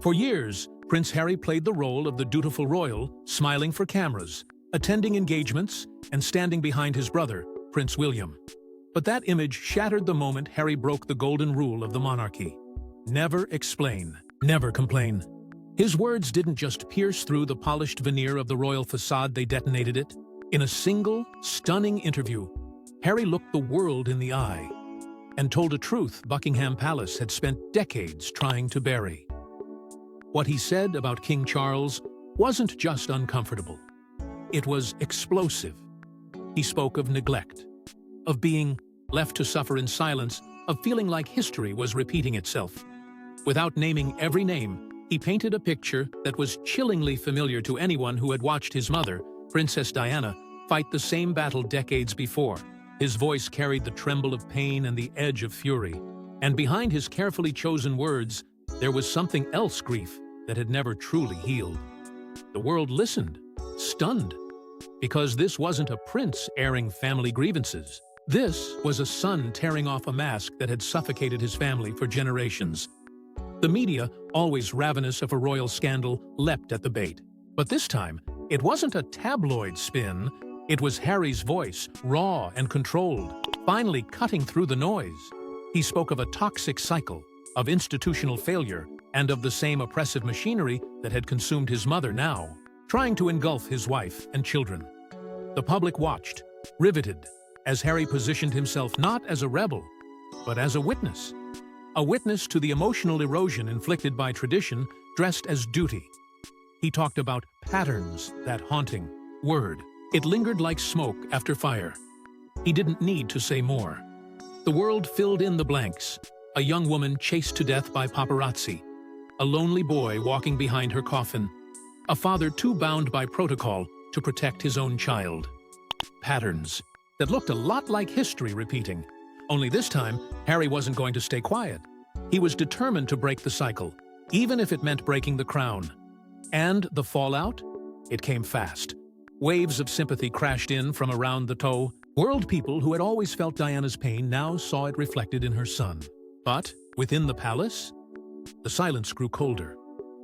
For years, Prince Harry played the role of the dutiful royal, smiling for cameras, attending engagements, and standing behind his brother, Prince William. But that image shattered the moment Harry broke the golden rule of the monarchy. Never explain, never complain. His words didn't just pierce through the polished veneer of the royal facade, they detonated it. In a single, stunning interview, Harry looked the world in the eye and told a truth Buckingham Palace had spent decades trying to bury. What he said about King Charles wasn't just uncomfortable. It was explosive. He spoke of neglect, of being left to suffer in silence, of feeling like history was repeating itself. Without naming every name, he painted a picture that was chillingly familiar to anyone who had watched his mother, Princess Diana, fight the same battle decades before. His voice carried the tremble of pain and the edge of fury. And behind his carefully chosen words, there was something else, grief that had never truly healed. The world listened, stunned, because this wasn't a prince airing family grievances. This was a son tearing off a mask that had suffocated his family for generations. The media, always ravenous of a royal scandal, leapt at the bait. But this time, it wasn't a tabloid spin. It was Harry's voice, raw and controlled, finally cutting through the noise. He spoke of a toxic cycle, of institutional failure, and of the same oppressive machinery that had consumed his mother now, trying to engulf his wife and children. The public watched, riveted, as Harry positioned himself not as a rebel, but as a witness to the emotional erosion inflicted by tradition dressed as duty. He talked about patterns, that haunting word. It lingered like smoke after fire. He didn't need to say more. The world filled in the blanks. A young woman chased to death by paparazzi. A lonely boy walking behind her coffin. A father too bound by protocol to protect his own child. Patterns that looked a lot like history repeating. Only this time, Harry wasn't going to stay quiet. He was determined to break the cycle, even if it meant breaking the crown. And the fallout? It came fast. Waves of sympathy crashed in from around the toe. World people who had always felt Diana's pain now saw it reflected in her son. But within the palace, the silence grew colder.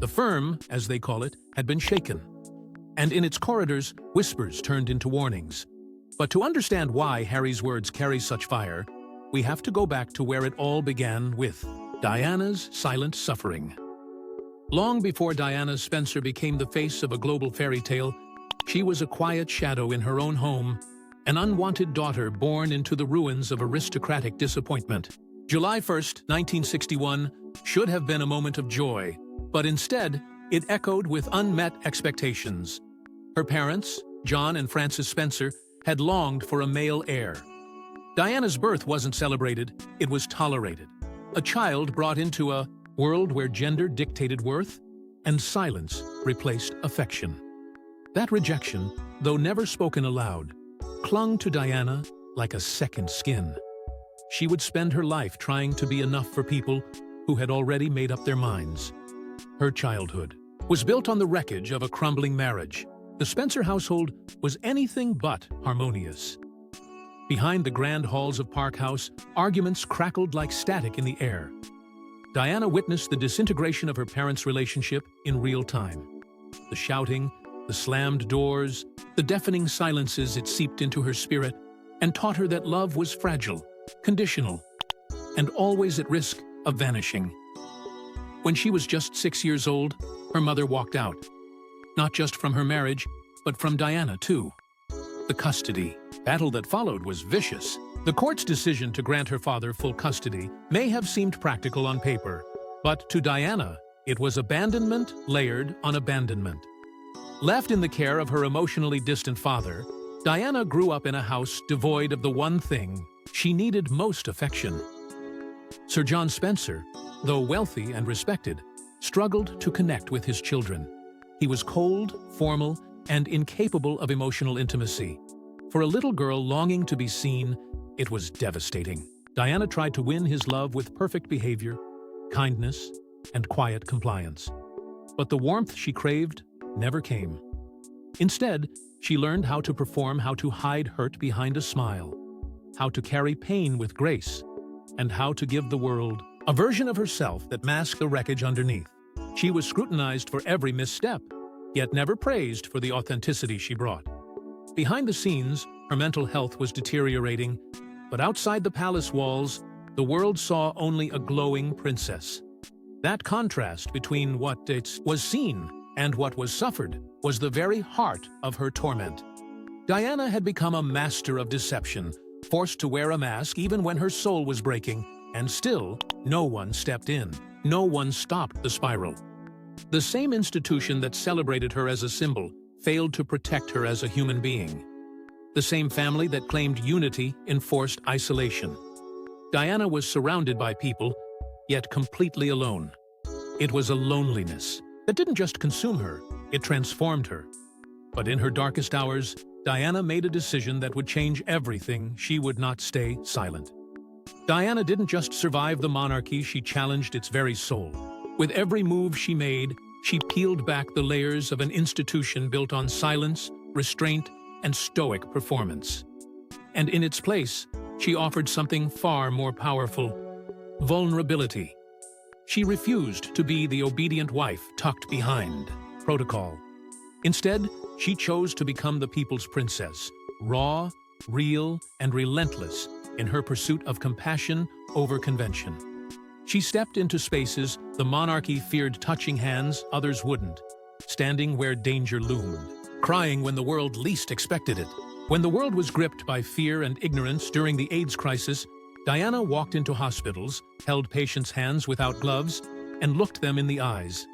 The firm, as they call it, had been shaken. And in its corridors, whispers turned into warnings. But to understand why Harry's words carry such fire, we have to go back to where it all began with Diana's silent suffering. Long before Diana Spencer became the face of a global fairy tale, she was a quiet shadow in her own home, an unwanted daughter born into the ruins of aristocratic disappointment. July 1st, 1961, should have been a moment of joy, but instead, it echoed with unmet expectations. Her parents, John and Frances Spencer, had longed for a male heir. Diana's birth wasn't celebrated, it was tolerated. A child brought into a world where gender dictated worth, and silence replaced affection. That rejection, though never spoken aloud, clung to Diana like a second skin. She would spend her life trying to be enough for people who had already made up their minds. Her childhood was built on the wreckage of a crumbling marriage. The Spencer household was anything but harmonious. Behind the grand halls of Park House, arguments crackled like static in the air. Diana witnessed the disintegration of her parents' relationship in real time. The shouting, the slammed doors, the deafening silences, it seeped into her spirit and taught her that love was fragile, conditional, and always at risk of vanishing. When she was just 6 years old, her mother walked out. Not just from her marriage, but from Diana too. The custody battle that followed was vicious. The court's decision to grant her father full custody may have seemed practical on paper, but to Diana, it was abandonment layered on abandonment. Left in the care of her emotionally distant father, Diana grew up in a house devoid of the one thing she needed most: affection. Sir John Spencer, though wealthy and respected, struggled to connect with his children. He was cold, formal, and incapable of emotional intimacy. For a little girl longing to be seen, it was devastating. Diana tried to win his love with perfect behavior, kindness, and quiet compliance. But the warmth she craved never came. Instead, she learned how to perform, how to hide hurt behind a smile, how to carry pain with grace, and how to give the world a version of herself that masked the wreckage underneath. She was scrutinized for every misstep, yet never praised for the authenticity she brought. Behind the scenes, her mental health was deteriorating, but outside the palace walls, the world saw only a glowing princess. That contrast between what was seen and what was suffered was the very heart of her torment. Diana had become a master of deception, forced to wear a mask even when her soul was breaking, and still, no one stepped in. No one stopped the spiral. The same institution that celebrated her as a symbol failed to protect her as a human being. The same family that claimed unity enforced isolation. Diana was surrounded by people, yet completely alone. It was a loneliness that didn't just consume her, it transformed her. But in her darkest hours, Diana made a decision that would change everything. She would not stay silent. Diana didn't just survive the monarchy, she challenged its very soul. With every move she made, she peeled back the layers of an institution built on silence, restraint, and stoic performance. And in its place, she offered something far more powerful: vulnerability. She refused to be the obedient wife tucked behind protocol. Instead, she chose to become the people's princess, raw, real, and relentless in her pursuit of compassion over convention. She stepped into spaces the monarchy feared touching hands others wouldn't, standing where danger loomed, crying when the world least expected it. When the world was gripped by fear and ignorance during the AIDS crisis, Diana walked into hospitals, held patients' hands without gloves, and looked them in the eyes.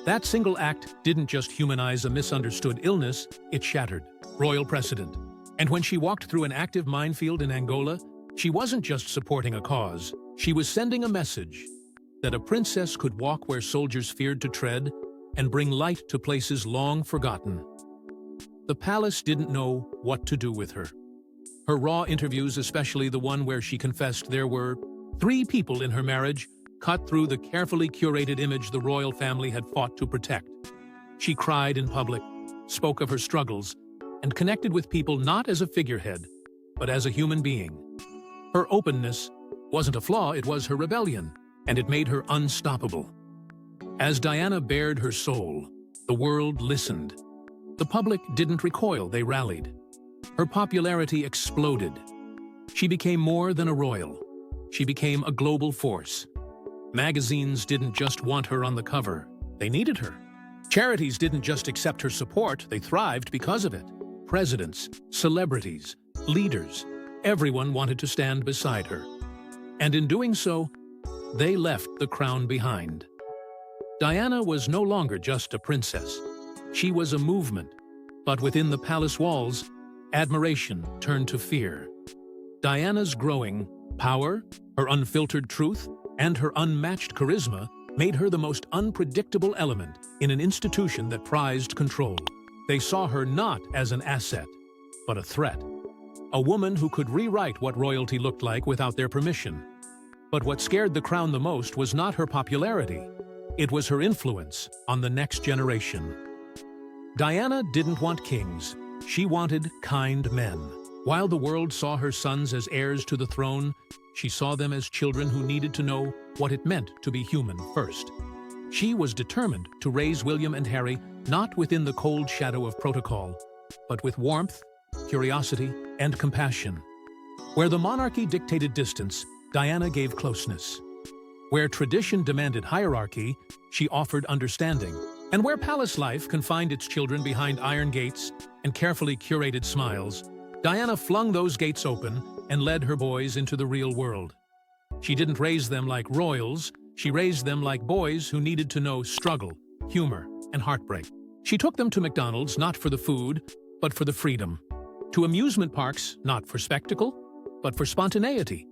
That single act didn't just humanize a misunderstood illness, it shattered royal precedent. And when she walked through an active minefield in Angola, she wasn't just supporting a cause, she was sending a message that a princess could walk where soldiers feared to tread and bring light to places long forgotten. The palace didn't know what to do with her. Her raw interviews, especially the one where she confessed there were 3 people in her marriage, cut through the carefully curated image the royal family had fought to protect. She cried in public, spoke of her struggles, and connected with people not as a figurehead, but as a human being. Her openness wasn't a flaw, it was her rebellion, and it made her unstoppable. As Diana bared her soul, the world listened. The public didn't recoil, they rallied. Her popularity exploded. She became more than a royal. She became a global force. Magazines didn't just want her on the cover, they needed her. Charities didn't just accept her support, they thrived because of it. Presidents, celebrities, leaders, everyone wanted to stand beside her. And in doing so, they left the crown behind. Diana was no longer just a princess. She was a movement. But within the palace walls, admiration turned to fear. Diana's growing power, her unfiltered truth, and her unmatched charisma made her the most unpredictable element in an institution that prized control. They saw her not as an asset, but a threat. A woman who could rewrite what royalty looked like without their permission. But what scared the crown the most was not her popularity. It was her influence on the next generation. Diana didn't want kings. She wanted kind men. While the world saw her sons as heirs to the throne, she saw them as children who needed to know what it meant to be human first. She was determined to raise William and Harry not within the cold shadow of protocol, but with warmth, curiosity, and compassion. Where the monarchy dictated distance, Diana gave closeness. Where tradition demanded hierarchy, she offered understanding. And where palace life confined its children behind iron gates and carefully curated smiles, Diana flung those gates open and led her boys into the real world. She didn't raise them like royals, she raised them like boys who needed to know struggle, humor, and heartbreak. She took them to McDonald's not for the food, but for the freedom. To amusement parks, not for spectacle, but for spontaneity.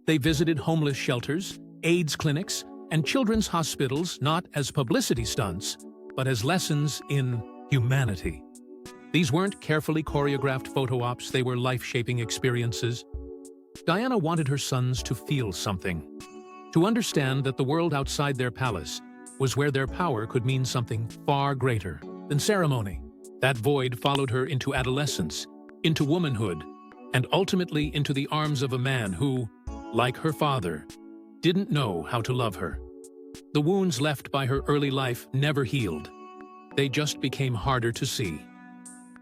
They visited homeless shelters, AIDS clinics, and children's hospitals not as publicity stunts, but as lessons in humanity. These weren't carefully choreographed photo ops, they were life-shaping experiences. Diana wanted her sons to feel something, to understand that the world outside their palace was where their power could mean something far greater than ceremony. That void followed her into adolescence, into womanhood, and ultimately into the arms of a man who, like her father, didn't know how to love her. The wounds left by her early life never healed. They just became harder to see.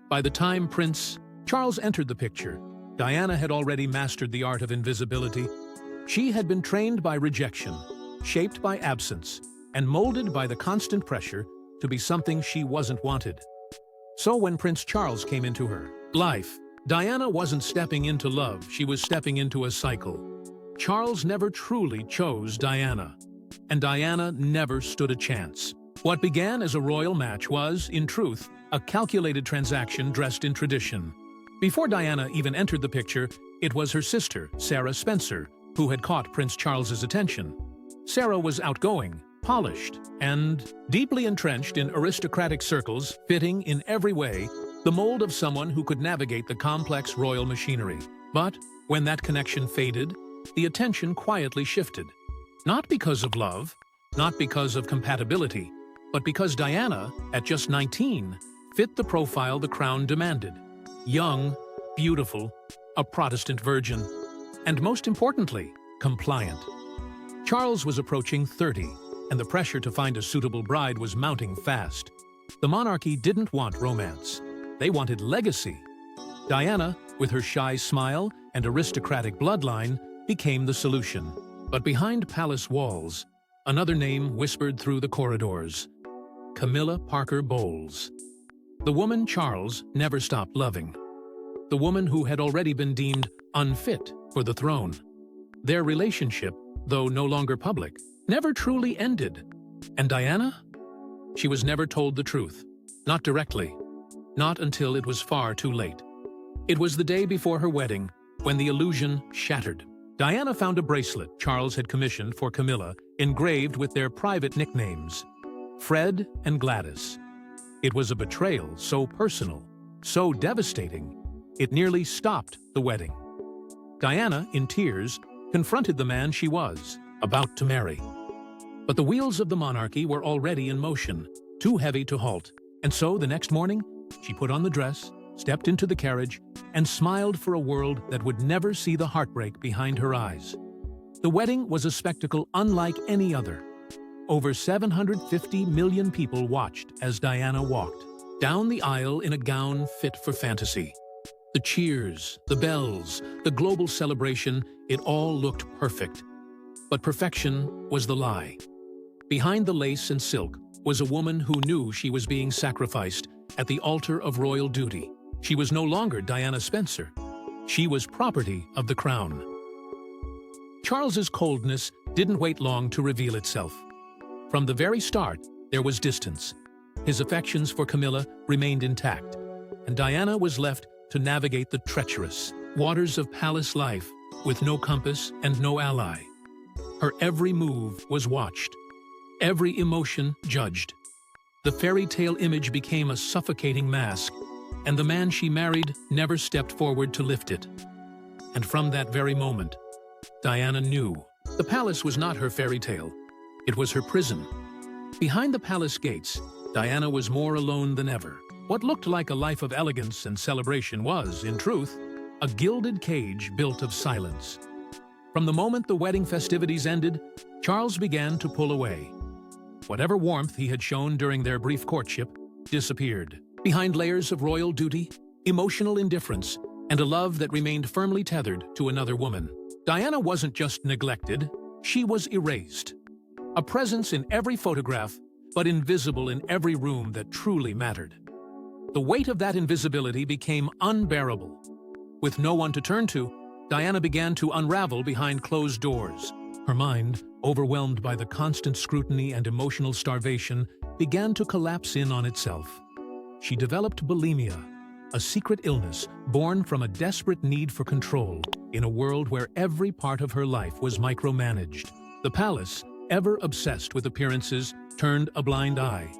By the time Prince Charles entered the picture, Diana had already mastered the art of invisibility. She had been trained by rejection, shaped by absence, and molded by the constant pressure to be something she wasn't wanted. So when Prince Charles came into her life, Diana wasn't stepping into love, she was stepping into a cycle. Charles never truly chose Diana, and Diana never stood a chance. What began as a royal match was, in truth, a calculated transaction dressed in tradition. Before Diana even entered the picture, it was her sister, Sarah Spencer, who had caught Prince Charles's attention. Sarah was outgoing, polished, and deeply entrenched in aristocratic circles, fitting in every way the mold of someone who could navigate the complex royal machinery. But when that connection faded, the attention quietly shifted. Not because of love, not because of compatibility, but because Diana, at just 19, fit the profile the crown demanded. Young, beautiful, a Protestant virgin, and most importantly, compliant. Charles was approaching 30, and the pressure to find a suitable bride was mounting fast. The monarchy didn't want romance. They wanted legacy. Diana, with her shy smile and aristocratic bloodline, became the solution. But behind palace walls, another name whispered through the corridors: Camilla Parker Bowles. The woman Charles never stopped loving. The woman who had already been deemed unfit for the throne. Their relationship, though no longer public, never truly ended. And Diana? She was never told the truth. Not directly. Not until it was far too late. It was the day before her wedding, when the illusion shattered. Diana found a bracelet Charles had commissioned for Camilla, engraved with their private nicknames, Fred and Gladys. It was a betrayal so personal, so devastating, it nearly stopped the wedding. Diana, in tears, confronted the man she was about to marry. But the wheels of the monarchy were already in motion, too heavy to halt. And so, the next morning, she put on the dress, stepped into the carriage, and smiled for a world that would never see the heartbreak behind her eyes. The wedding was a spectacle unlike any other. Over 750 million people watched as Diana walked down the aisle in a gown fit for fantasy. The cheers, the bells, the global celebration, it all looked perfect. But perfection was the lie. Behind the lace and silk was a woman who knew she was being sacrificed at the altar of royal duty. She was no longer Diana Spencer. She was property of the crown. Charles's coldness didn't wait long to reveal itself. From the very start, there was distance. His affections for Camilla remained intact, and Diana was left to navigate the treacherous waters of palace life with no compass and no ally. Her every move was watched, every emotion judged. The fairy tale image became a suffocating mask, and the man she married never stepped forward to lift it. And from that very moment, Diana knew the palace was not her fairy tale. It was her prison. Behind the palace gates, Diana was more alone than ever. What looked like a life of elegance and celebration was, in truth, a gilded cage built of silence. From the moment the wedding festivities ended, Charles began to pull away. Whatever warmth he had shown during their brief courtship disappeared. Behind layers of royal duty, emotional indifference, and a love that remained firmly tethered to another woman. Diana wasn't just neglected, she was erased. A presence in every photograph, but invisible in every room that truly mattered. The weight of that invisibility became unbearable. With no one to turn to, Diana began to unravel behind closed doors. Her mind, overwhelmed by the constant scrutiny and emotional starvation, began to collapse in on itself. She developed bulimia, a secret illness born from a desperate need for control in a world where every part of her life was micromanaged. The palace, ever obsessed with appearances, turned a blind eye.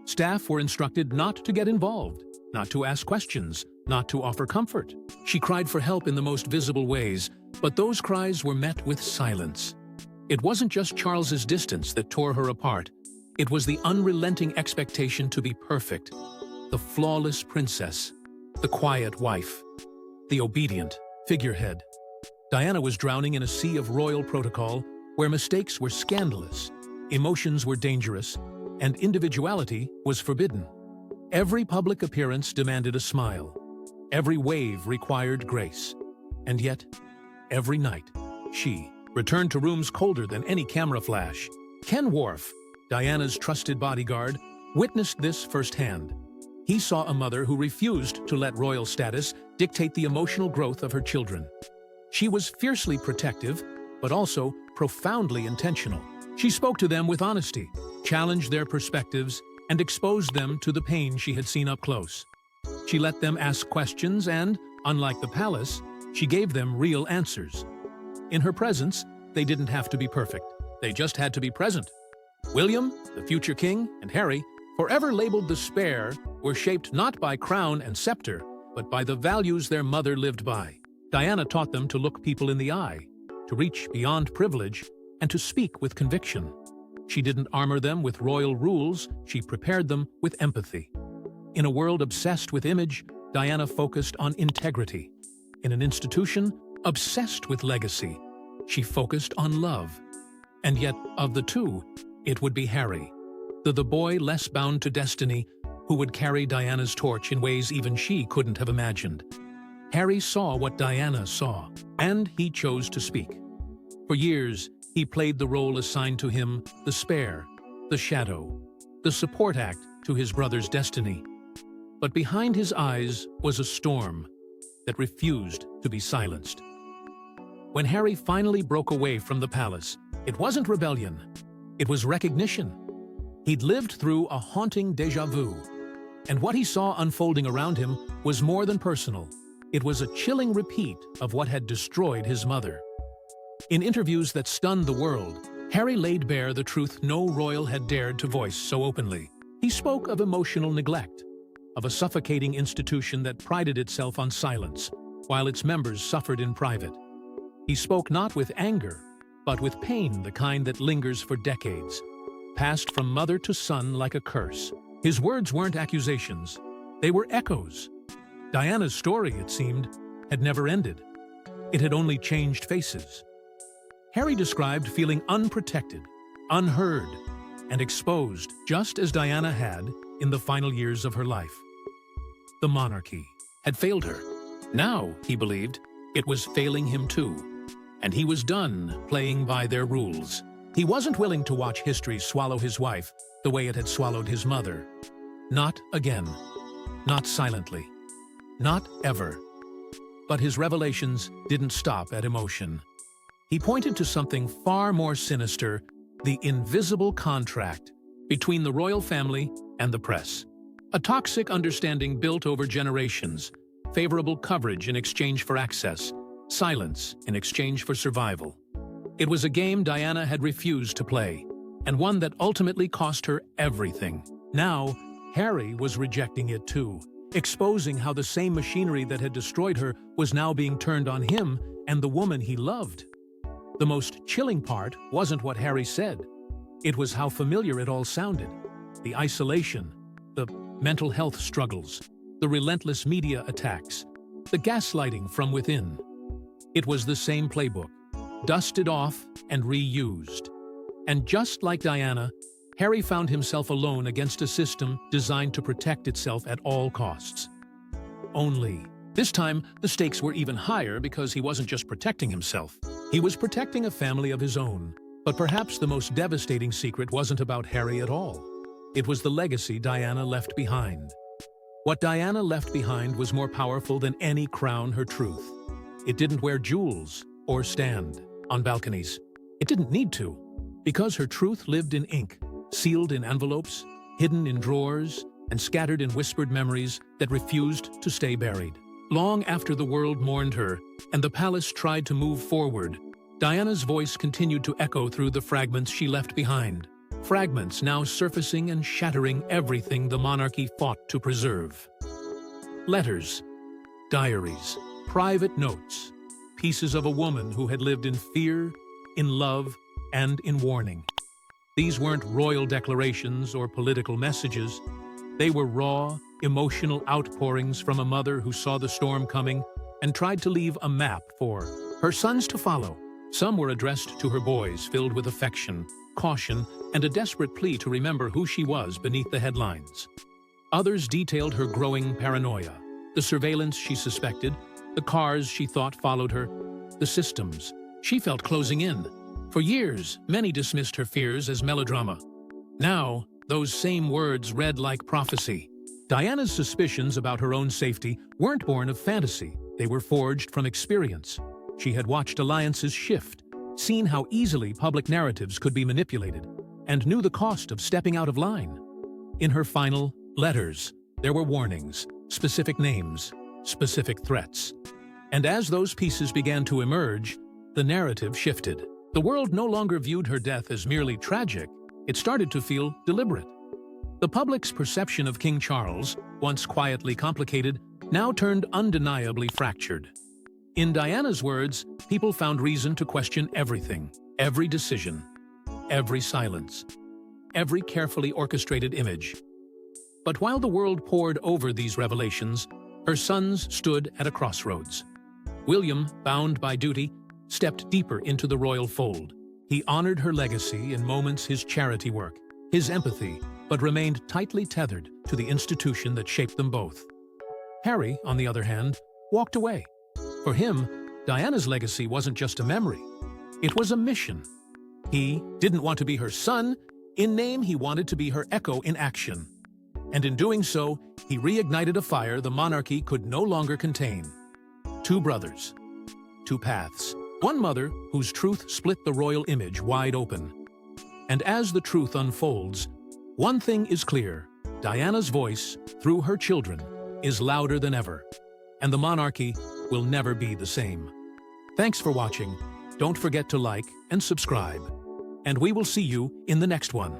Staff were instructed not to get involved, not to ask questions, not to offer comfort. She cried for help in the most visible ways, but those cries were met with silence. It wasn't just Charles's distance that tore her apart. It was the unrelenting expectation to be perfect, the flawless princess, the quiet wife, the obedient figurehead. Diana was drowning in a sea of royal protocol where mistakes were scandalous Emotions were dangerous, and individuality was forbidden. Every public appearance demanded a smile. Every wave required grace. And yet, every night, she returned to rooms colder than any camera flash. Ken Worf, Diana's trusted bodyguard, witnessed this firsthand. He saw a mother who refused to let royal status dictate the emotional growth of her children. She was fiercely protective, but also profoundly intentional. She spoke to them with honesty, challenged their perspectives, and exposed them to the pain she had seen up close. She let them ask questions and, unlike the palace, she gave them real answers. In her presence, they didn't have to be perfect. They just had to be present. William, the future king, and Harry, forever labeled the spare, were shaped not by crown and scepter, but by the values their mother lived by. Diana taught them to look people in the eye, to reach beyond privilege, and to speak with conviction. She didn't armor them with royal rules, she prepared them with empathy. In a world obsessed with image, Diana focused on integrity. In an institution obsessed with legacy, she focused on love. And yet, of the two, it would be Harry, the boy less bound to destiny, who would carry Diana's torch in ways even she couldn't have imagined. Harry saw what Diana saw, and he chose to speak. For years, he played the role assigned to him, the spare, the shadow, the support act to his brother's destiny. But behind his eyes was a storm that refused to be silenced. When Harry finally broke away from the palace, it wasn't rebellion, it was recognition. He'd lived through a haunting déjà vu, and what he saw unfolding around him was more than personal. It was a chilling repeat of what had destroyed his mother. In interviews that stunned the world, Harry laid bare the truth no royal had dared to voice so openly. He spoke of emotional neglect, of a suffocating institution that prided itself on silence, while its members suffered in private. He spoke not with anger, but with pain, the kind that lingers for decades, passed from mother to son like a curse. His words weren't accusations, they were echoes. Diana's story, it seemed, had never ended. It had only changed faces. Harry described feeling unprotected, unheard, and exposed, just as Diana had in the final years of her life. The monarchy had failed her. Now, he believed, it was failing him too, and he was done playing by their rules. He wasn't willing to watch history swallow his wife the way it had swallowed his mother. Not again. Not silently. Not ever. But his revelations didn't stop at emotion. He pointed to something far more sinister, the invisible contract between the royal family and the press. A toxic understanding built over generations, favorable coverage in exchange for access, silence in exchange for survival. It was a game Diana had refused to play, and one that ultimately cost her everything. Now, Harry was rejecting it too, exposing how the same machinery that had destroyed her was now being turned on him and the woman he loved. The most chilling part wasn't what Harry said. It was how familiar it all sounded. The isolation, the mental health struggles, the relentless media attacks, the gaslighting from within. It was the same playbook, dusted off and reused. And just like Diana, Harry found himself alone against a system designed to protect itself at all costs. Only, this time, the stakes were even higher because he wasn't just protecting himself. He was protecting a family of his own. But perhaps the most devastating secret wasn't about Harry at all. It was the legacy Diana left behind. What Diana left behind was more powerful than any crown, her truth. It didn't wear jewels or stand on balconies. It didn't need to, because her truth lived in ink, sealed in envelopes, hidden in drawers, and scattered in whispered memories that refused to stay buried. Long after the world mourned her and the palace tried to move forward, Diana's voice continued to echo through the fragments she left behind. Fragments now surfacing and shattering everything the monarchy fought to preserve. Letters, diaries, private notes, pieces of a woman who had lived in fear, in love, and in warning. These weren't royal declarations or political messages. They were raw, emotional outpourings from a mother who saw the storm coming and tried to leave a map for her sons to follow. Some were addressed to her boys, filled with affection, caution and a desperate plea to remember who she was beneath the headlines. Others detailed her growing paranoia, the surveillance she suspected, the cars she thought followed her, the systems she felt closing in. For years, many dismissed her fears as melodrama. Now, those same words read like prophecy. Diana's suspicions about her own safety weren't born of fantasy. They were forged from experience. She had watched alliances shift, seen how easily public narratives could be manipulated, and knew the cost of stepping out of line. In her final letters, there were warnings, specific names, specific threats. And as those pieces began to emerge, the narrative shifted. The world no longer viewed her death as merely tragic. It started to feel deliberate. The public's perception of King Charles, once quietly complicated, now turned undeniably fractured. In Diana's words, people found reason to question everything, every decision, every silence, every carefully orchestrated image. But while the world pored over these revelations, her sons stood at a crossroads. William, bound by duty, stepped deeper into the royal fold. He honored her legacy in moments, his charity work, his empathy, but remained tightly tethered to the institution that shaped them both. Harry, on the other hand, walked away. For him, Diana's legacy wasn't just a memory. It was a mission. He didn't want to be her son. In name, he wanted to be her echo in action. And in doing so, he reignited a fire the monarchy could no longer contain. Two brothers, two paths. One mother whose truth split the royal image wide open. And as the truth unfolds, one thing is clear. Diana's voice, through her children, is louder than ever. And the monarchy will never be the same. Thanks for watching. Don't forget to like and subscribe. And we will see you in the next one.